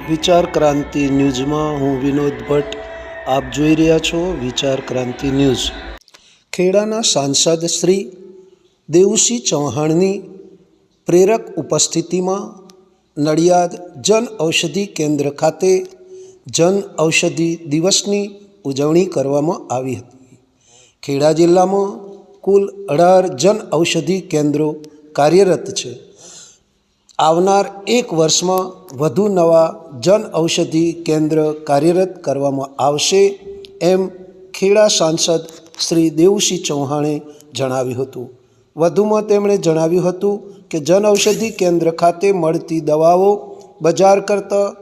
વિચાર ક્રાંતિ ન્યૂઝમાં હું વિનોદ ભટ્ટ આપ જોઈ રહ્યા છો વિચાર ક્રાંતિ ન્યૂઝ। ખેડાના સાંસદ શ્રી દેવુસિંહ ચૌહાણની પ્રેરક ઉપસ્થિતિમાં નડિયાદ જન ઔષધિ કેન્દ્ર ખાતે જન ઔષધિ દિવસની ઉજવણી કરવામાં આવી હતી। ખેડા જિલ્લામાં કુલ 18 જન ઔષધિ કેન્દ્રો કાર્યરત છે। આવનાર એક વર્ષમાં વધુ નવા જન ઔષધિ કેન્દ્ર કાર્યરત કરવામાં આવશે એમ ખેડા સાંસદ શ્રી દેવુસિંહ ચૌહાણે જણાવ્યું હતું। વધુમાં તેમણે જણાવ્યું હતું કે જન ઔષધિ કેન્દ્ર ખાતે મળતી દવાઓ બજાર કરતાં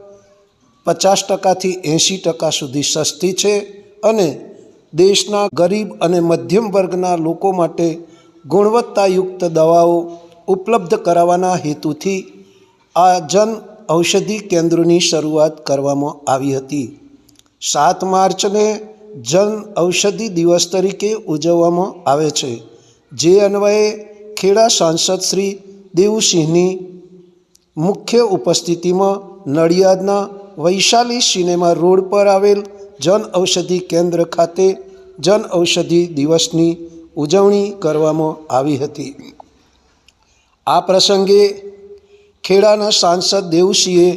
50%થી 80% સુધી સસ્તી છે અને દેશના ગરીબ અને મધ્યમ વર્ગના લોકો માટે ગુણવત્તાયુક્ત દવાઓ ઉપલબ્ધ કરાવવાના હેતુથી આ જન ઔષધિ કેન્દ્રોની શરૂઆત કરવામાં આવી હતી। 7 માર્ચને જન ઔષધિ દિવસ તરીકે ઉજવવામાં આવે છે, જે અન્વયે ખેડા સાંસદ શ્રી દેવુસિંહની મુખ્ય ઉપસ્થિતિમાં નડિયાદના વૈશાલી સિનેમા રોડ પર આવેલ જન ઔષધિ કેન્દ્ર ખાતે જન ઔષધિ દિવસની ઉજવણી કરવામાં આવી હતી। આ પ્રસંગે ખેડાના સાંસદ દેવુસિંહે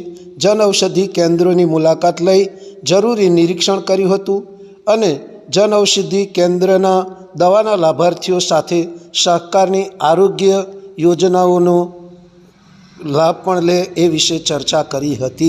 જન ઔષધિ કેન્દ્રોની મુલાકાત લઈ જરૂરી નિરીક્ષણ કર્યું હતું અને જન ઔષધિ કેન્દ્રના દવાના લાભાર્થીઓ સાથે સહકારની આરોગ્ય યોજનાઓનો લાભ પણ લે એ વિશે ચર્ચા કરી હતી।